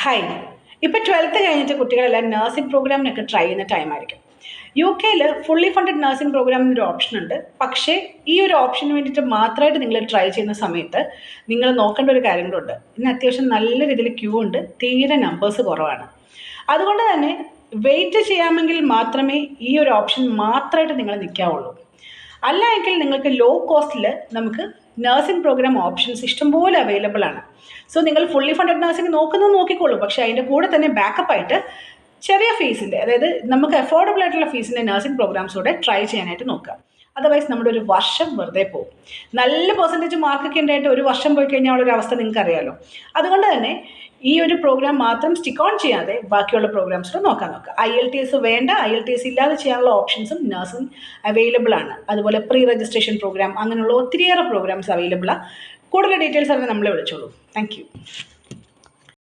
Hi. ഇപ്പോൾ 12th കഴിഞ്ഞിട്ട് കുട്ടികളെല്ലാം നഴ്സിംഗ് പ്രോഗ്രാമിനൊക്കെ ട്രൈ ചെയ്യുന്ന ടൈമായിരിക്കും. UK fully funded nursing programme എന്നൊരു ഓപ്ഷൻ ഉണ്ട്. പക്ഷേ ഈ ഒരു ഓപ്ഷന് വേണ്ടിയിട്ട് മാത്രമായിട്ട് നിങ്ങൾ ട്രൈ ചെയ്യുന്ന സമയത്ത് നിങ്ങൾ നോക്കേണ്ട ഒരു കാര്യം കൂടെ ഉണ്ട്. ഇന്ന് അത്യാവശ്യം നല്ല രീതിയിൽ ക്യൂ ഉണ്ട്, തീരെ നമ്പേഴ്സ് കുറവാണ്. അതുകൊണ്ട് തന്നെ വെയിറ്റ് ചെയ്യാമെങ്കിൽ മാത്രമേ ഈ ഒരു ഓപ്ഷൻ മാത്രമായിട്ട് നിങ്ങൾ നിൽക്കാവുള്ളൂ. അല്ല എങ്കിൽ നിങ്ങൾക്ക് ലോ കോസ്റ്റിൽ നമുക്ക് നഴ്സിംഗ് പ്രോഗ്രാം ഓപ്ഷൻസ് ഇഷ്ടംപോലെ അവൈലബിൾ ആണ്. സോ നിങ്ങൾ ഫുള്ളി ഫണ്ടഡ് നഴ്സിംഗ് നോക്കിക്കോളൂ. പക്ഷേ അതിൻ്റെ കൂടെ തന്നെ ബാക്കപ്പ് ആയിട്ട് ചെറിയ ഫീസിൻ്റെ, അതായത് നമുക്ക് അഫോർഡബിൾ ആയിട്ടുള്ള ഫീസിൻ്റെ നഴ്സിംഗ് പ്രോഗ്രാംസൂടെ ട്രൈ ചെയ്യാനായിട്ട് നോക്കുക. അതർവൈസ് നമ്മുടെ ഒരു വർഷം വെറുതെ പോകും. നല്ല പെർസെൻറ്റേജ് മാർക്കൊക്കെ ഉണ്ടായിട്ട് ഒരു വർഷം പോയി കഴിഞ്ഞാൽ ഒരു അവസ്ഥ നിങ്ങൾക്ക് അറിയാമല്ലോ. അതുകൊണ്ട് തന്നെ ഈ ഒരു പ്രോഗ്രാം മാത്രം സ്റ്റിക്ക് ഓൺ ചെയ്യാതെ ബാക്കിയുള്ള പ്രോഗ്രാംസ് നോക്കുക. IELTS വേണ്ട, IELTS ഇല്ലാതെ ചെയ്യാനുള്ള ഓപ്ഷൻസും നഴ്സിംഗ് അവൈലബിൾ ആണ്. അതുപോലെ പ്രീ രജിസ്ട്രേഷൻ പ്രോഗ്രാം, അങ്ങനെയുള്ള ഒത്തിരിയേറെ പ്രോഗ്രാംസ് അവൈലബിൾ ആണ്. കൂടുതൽ ഡീറ്റെയിൽസ് അറിയാൻ നമ്മളെ വിളിച്ചോളൂ. Thank you.